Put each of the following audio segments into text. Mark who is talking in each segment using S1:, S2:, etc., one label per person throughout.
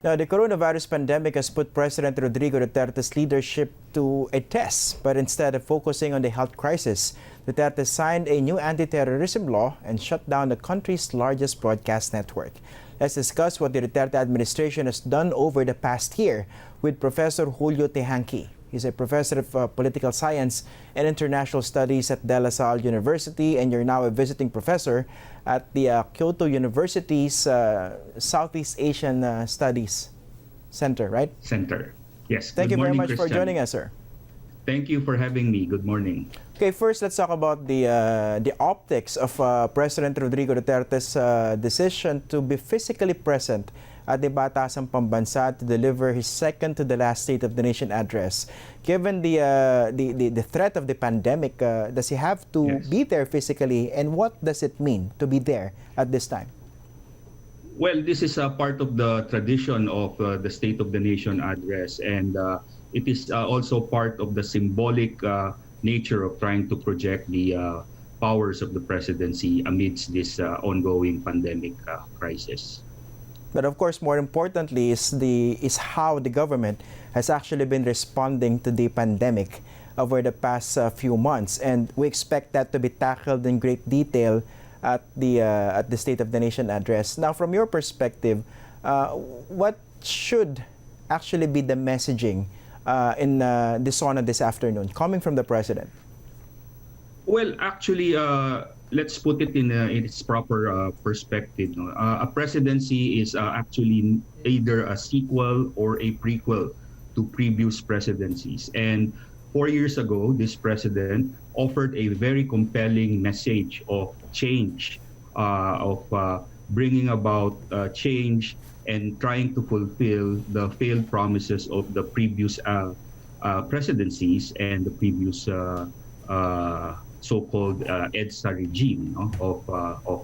S1: Now, the coronavirus pandemic has put President Rodrigo Duterte's leadership to a test, but instead of focusing on the health crisis, Duterte signed a new anti-terrorism law and shut down the country's largest broadcast network. Let's discuss what the Duterte administration has done over the past year with Professor Julio Teehankee. He's a professor of political science and international studies at De La Salle University, and you're now a visiting professor at the Kyoto University's Southeast Asian Studies Center, right?
S2: Center. Yes.
S1: Thank you very much for joining us, sir.
S2: Thank you for having me. Good morning.
S1: Okay, first let's talk about the optics of President Rodrigo Duterte's decision to be physically present at the Batasang Pambansa to deliver his second to the last State of the Nation address. Given the threat of the pandemic, does he have to be there physically, and what does it mean to be there at this time?
S2: Well, this is a part of the tradition of the State of the Nation address, and it is also part of the symbolic nature of trying to project the powers of the presidency amidst this ongoing pandemic crisis.
S1: But of course, more importantly, is how the government has actually been responding to the pandemic over the past few months, and we expect that to be tackled in great detail at the State of the Nation address. Now, from your perspective, what should actually be the messaging in the SONA this afternoon, coming from the president?
S2: Well, actually, let's put it in its proper perspective. A presidency is actually either a sequel or a prequel to previous presidencies. And 4 years ago, this president offered a very compelling message of change, of bringing about change and trying to fulfill the failed promises of the previous presidencies and the previous so-called EDSA regime of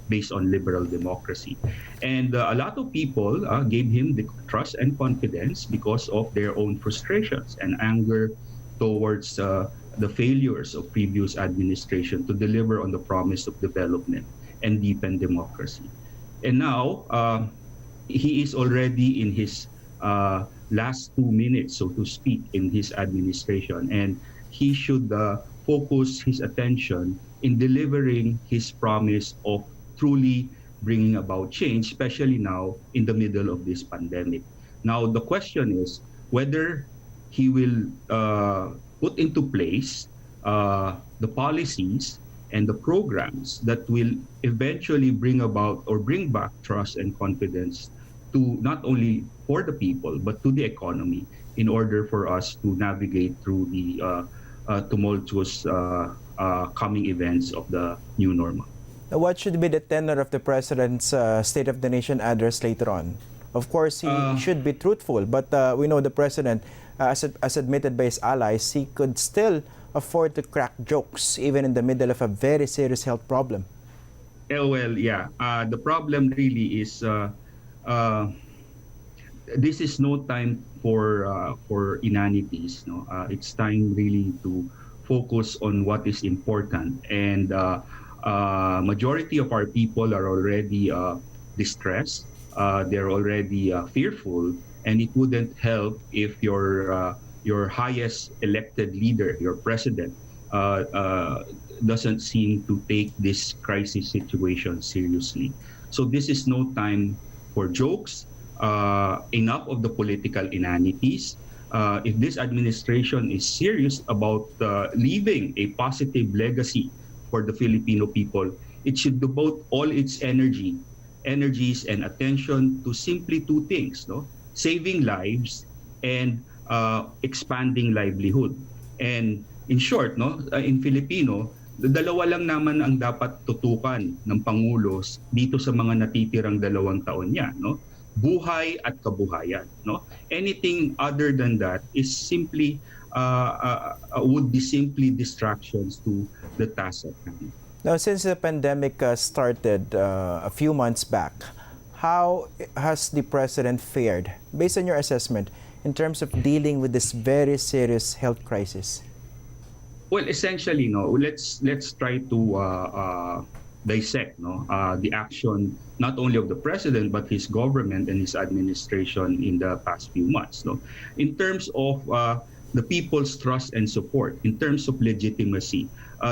S2: based on liberal democracy. And a lot of people gave him the trust and confidence because of their own frustrations and anger towards the failures of previous administration to deliver on the promise of development and deepen democracy. And now, he is already in his last 2 minutes, so to speak, in his administration, and he should focus his attention in delivering his promise of truly bringing about change, especially now in the middle of this pandemic. Now, the question is whether he will put into place the policies and the programs that will eventually bring about or bring back trust and confidence to not only for the people but to the economy in order for us to navigate through the tumultuous coming events of the new normal.
S1: Now, what should be the tenor of the president's State of the Nation address later on? Of course, he should be truthful, but we know the president, as admitted by his allies, he could still afford to crack jokes even in the middle of a very serious health problem.
S2: Well, yeah. The problem really is this is no time for inanities. No, it's time really to focus on what is important. And majority of our people are already distressed. They're already fearful, and it wouldn't help if your highest elected leader, your president, doesn't seem to take this crisis situation seriously. So this is no time for jokes. Enough of the political inanities. If this administration is serious about leaving a positive legacy for the Filipino people, it should devote all its energies and attention to simply two things, no? Saving lives and expanding livelihood. And in short, no, in Filipino, dalawa lang naman ang dapat tutukan ng Pangulo dito sa mga natitirang 2 taon niya, no? Buhay at kabuhayan, no? Anything other than that is simply would be simply distractions to the task at hand.
S1: Now, since the pandemic started a few months back, how has the president fared, based on your assessment, in terms of dealing with this very serious health crisis?
S2: Well, essentially, no. Let's try to dissect the action not only of the president but his government and his administration in the past few months. No, in terms of the people's trust and support, in terms of legitimacy,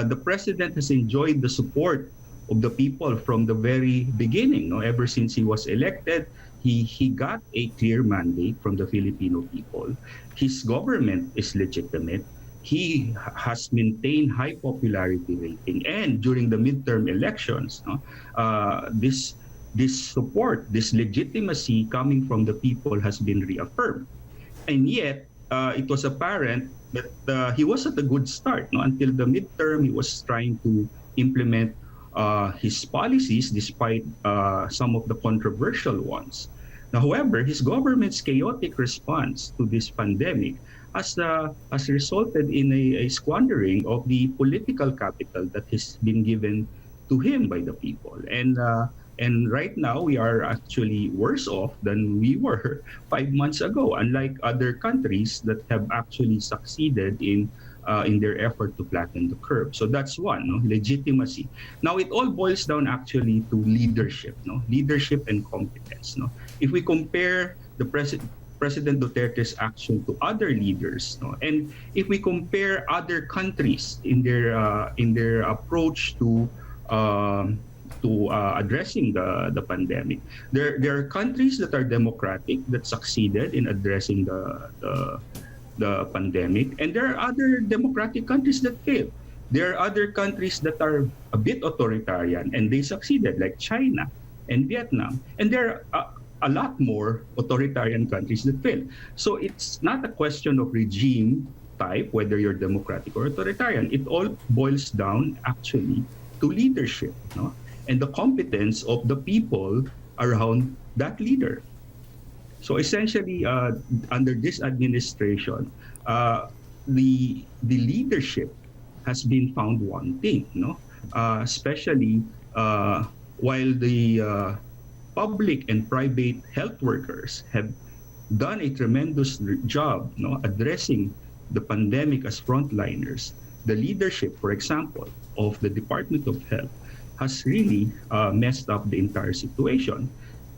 S2: the president has enjoyed the support of the people from the very beginning. No, ever since he was elected, he got a clear mandate from the Filipino people. His government is legitimate. He has maintained high popularity rating, and during the midterm elections, this support, this legitimacy coming from the people has been reaffirmed. And yet, it was apparent that he was at a good start. No? Until the midterm, he was trying to implement his policies despite some of the controversial ones. Now, however, his government's chaotic response to this pandemic has resulted in a squandering of the political capital that has been given to him by the people. And right now, we are actually worse off than we were 5 months ago, unlike other countries that have actually succeeded in their effort to flatten the curve. So that's one, no? Legitimacy. Now, it all boils down actually to leadership, no? Leadership and competence. No? If we compare the President Duterte's action to other leaders, no? And if we compare other countries in their approach to addressing the pandemic. There are countries that are democratic that succeeded in addressing the pandemic, and there are other democratic countries that failed. There are other countries that are a bit authoritarian and they succeeded, like China and Vietnam. And there are a lot more authoritarian countries that failed. So it's not a question of regime type, whether you're democratic or authoritarian. It all boils down actually to leadership, no? And the competence of the people around that leader. So essentially, under this administration, the leadership has been found wanting, no? Especially while the public and private health workers have done a tremendous job, no, addressing the pandemic as frontliners. The leadership, for example, of the Department of Health has really messed up the entire situation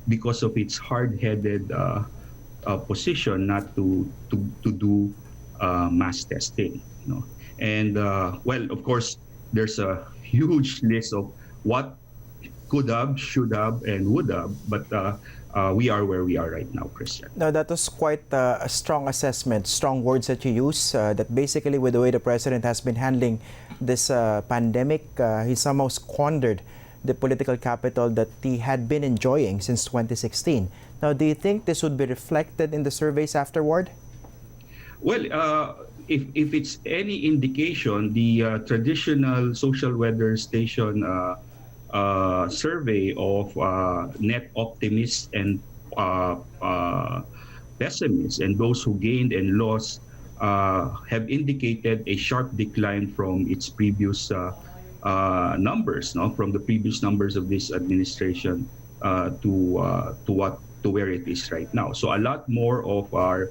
S2: because of its hard-headed position not to do mass testing. You know? And well, of course, there's a huge list of what could have, should have, and would have, but we are where we are right now, Christian.
S1: No, that was quite a strong assessment, strong words that you use, that basically with the way the president has been handling this pandemic, he somehow squandered the political capital that he had been enjoying since 2016. Now, do you think this would be reflected in the surveys afterward?
S2: Well, if it's any indication, the traditional social weather station survey of net optimists and pessimists and those who gained and lost have indicated a sharp decline from its previous numbers, no? From the previous numbers of this administration to where it is right now. So a lot more of our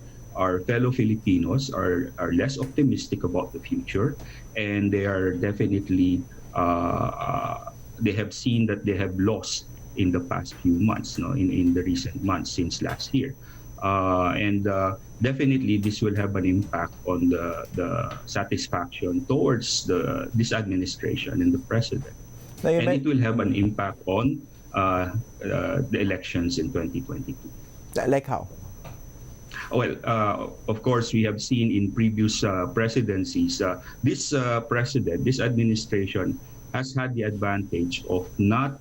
S2: fellow Filipinos are less optimistic about the future, and they are definitely they have seen that they have lost in the past few months, no, in the recent months since last year. And definitely this will have an impact on the satisfaction towards this administration and the president. And it will have an impact on the elections in 2022.
S1: Like how?
S2: Well, of course, we have seen in previous presidencies, this administration has had the advantage of not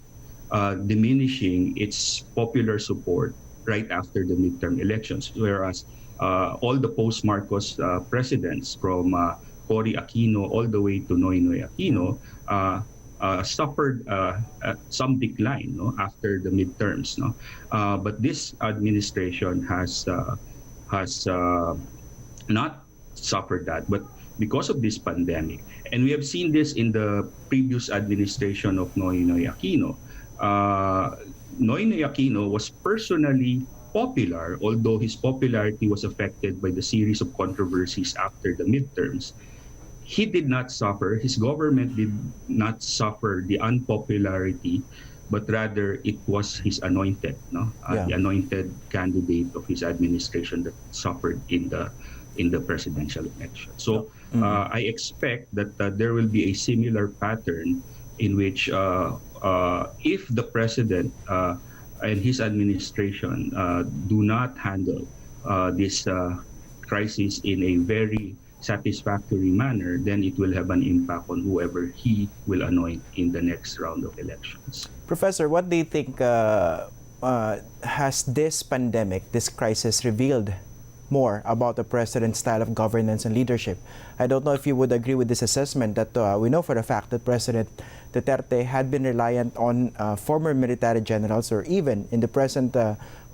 S2: diminishing its popular support right after the midterm elections, whereas all the post-Marcos presidents from Cory Aquino all the way to Noynoy Aquino suffered some decline, no, after the midterms. No? But this administration has not suffered that, but because of this pandemic. And we have seen this in the previous administration of Noynoy Aquino. Noynoy Aquino was personally popular, although his popularity was affected by the series of controversies after the midterms. he did not suffer, his government did not suffer the unpopularity, but rather it was his anointed, no,
S1: Yeah.
S2: the anointed candidate of his administration that suffered in the presidential election. So I expect that there will be a similar pattern in which if the president and his administration do not handle this crisis in a very satisfactory manner, then it will have an impact on whoever he will anoint in the next round of elections.
S1: Professor, what do you think has this pandemic, this crisis, revealed more about the president's style of governance and leadership? I don't know if you would agree with this assessment that we know for a fact that President Duterte had been reliant on former military generals or even in the present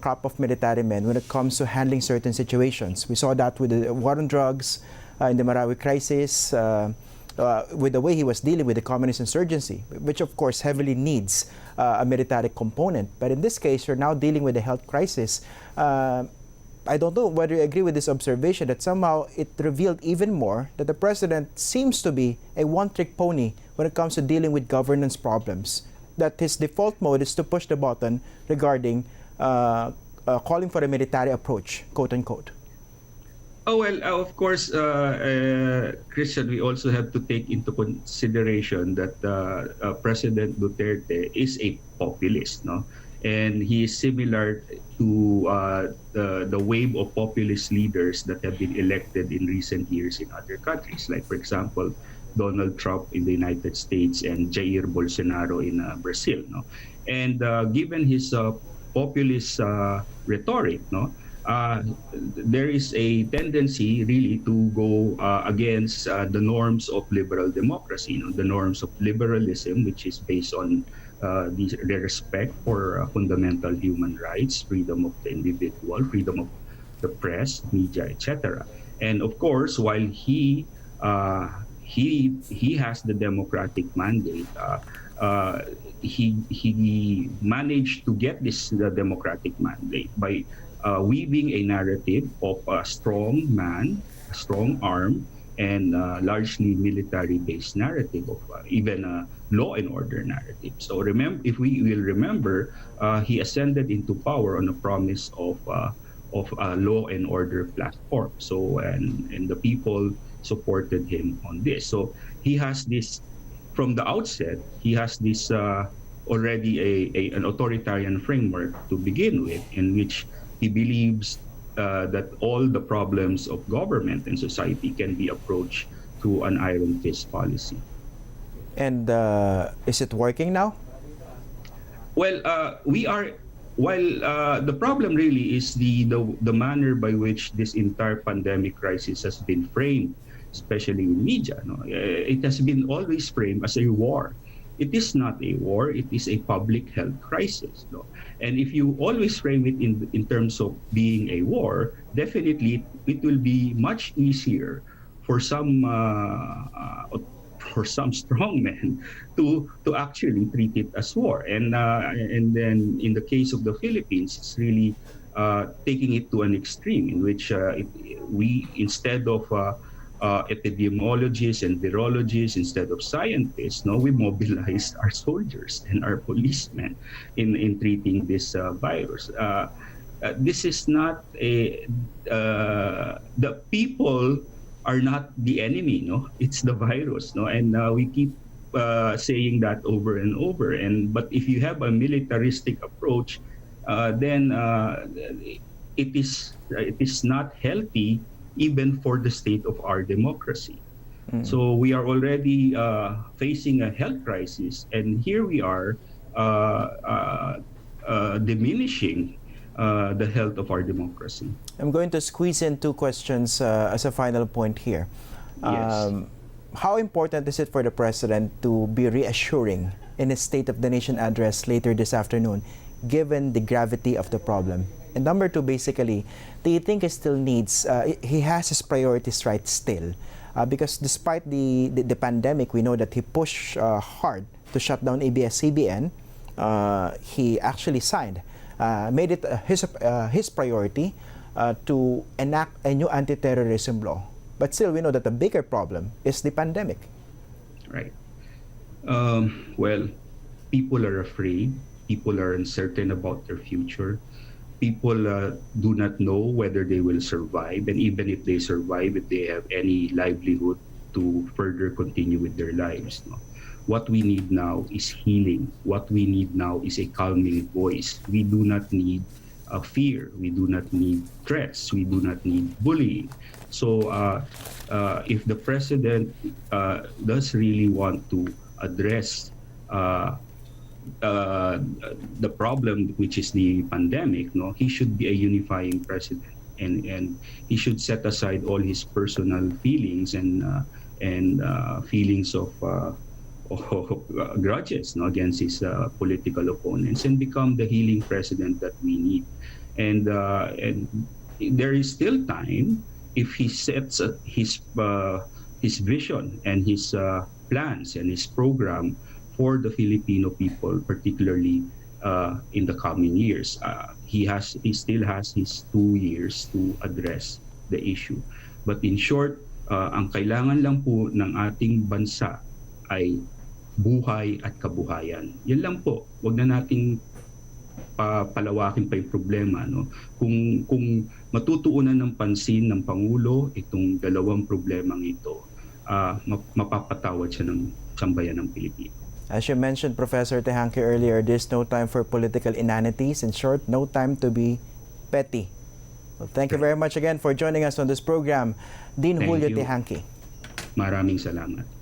S1: crop of military men when it comes to handling certain situations. We saw that with the war on drugs, in the Marawi crisis, with the way he was dealing with the communist insurgency, which of course heavily needs a military component. But in this case, you're now dealing with a health crisis. I don't know whether you agree with this observation that somehow it revealed even more that the president seems to be a one-trick pony when it comes to dealing with governance problems. That his default mode is to push the button regarding calling for a military approach, quote unquote.
S2: Oh, well, of course, Christian, we also have to take into consideration that President Duterte is a populist, no? And he is similar to the wave of populist leaders that have been elected in recent years in other countries, like, for example, Donald Trump in the United States and Jair Bolsonaro in Brazil, no? And given his populist rhetoric, no, there is a tendency really to go against the norms of liberal democracy, you know, the norms of liberalism, which is based on the respect for fundamental human rights, freedom of the individual, freedom of the press, media, etc. And of course, while he has the democratic mandate, he managed to get this democratic mandate by weaving a narrative of a strong man, a strong arm, and largely military-based narrative of even a law and order narrative. So if we will remember, he ascended into power on a promise of a law and order platform. So and the people supported him on this. So he has this from the outset. He has this already an authoritarian framework to begin with, in which he believes that all the problems of government and society can be approached through an iron fist policy.
S1: And is it working now?
S2: Well, the problem really is the manner by which this entire pandemic crisis has been framed, especially in media. No? It has been always framed as a war. It is not a war, it is a public health crisis. No? And if you always frame it in terms of being a war, definitely it will be much easier for some strong men to actually treat it as war. And then in the case of the Philippines, it's really taking it to an extreme in which we, instead of epidemiologists and virologists, instead of scientists, we mobilized our soldiers and our policemen in treating this virus. This is not the people are not the enemy, it's the virus, and we keep saying that over and over. But if you have a militaristic approach, then it is not healthy even for the state of our democracy. So we are already facing a health crisis, and here we are diminishing the health of our democracy.
S1: I'm going to squeeze in two questions as a final point here.
S2: Yes.
S1: How important is it for the president to be reassuring in his State of the Nation address later this afternoon, given the gravity of the problem? And number two, basically, do you think he still needs, he has his priorities right still? Because despite the pandemic, we know that he pushed hard to shut down ABS-CBN. He actually signed, made it his priority to enact a new anti-terrorism law. But still, we know that the bigger problem is the pandemic.
S2: Right. Well, people are afraid. People are uncertain about their future. People do not know whether they will survive, and even if they survive, if they have any livelihood to further continue with their lives. No? What we need now is healing. What we need now is a calming voice. We do not need fear. We do not need threats. We do not need bullying. So if the president does really want to address the problem, which is the pandemic, no, he should be a unifying president, and he should set aside all his personal feelings and feelings of grudges, no, against his political opponents, and become the healing president that we need. And there is still time if he sets his vision and his plans and his program for the Filipino people, particularly in the coming years. He still has his 2 years to address the issue. But in short, ang kailangan lang po ng ating bansa ay buhay at kabuhayan. Yan lang po. Huwag na nating palawakin pa yung problema. No? Kung matutuunan ng pansin ng Pangulo itong dalawang problemang ito, mapapatawad siya ng sambayan ng Pilipino.
S1: As you mentioned, Professor Teehankee, earlier, there's no time for political inanities. In short, no time to be petty. Well, thank you very much again for joining us on this program, Dean Julio Teehankee.
S2: Maraming salamat.